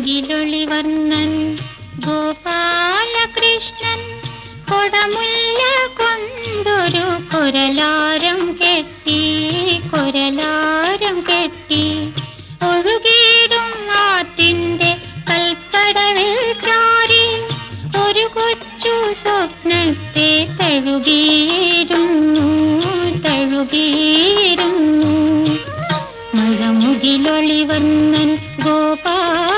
മഴമുകിലൊളിവർണ്ണൻ ഗോപാലകൃഷ്ണൻ കൊടമുല്ല കൊണ്ടൊരു കൊരലാരം കെട്ടി ഒഴുകിയിടും ആറ്റിന്റെ കൽക്കടവിൽ ചാരി ഒരു കൊച്ചു സ്വപ്നത്തെ തഴുകിയിരുന്നു മഴമുകിലൊളിവർണ്ണൻ ഗോപാല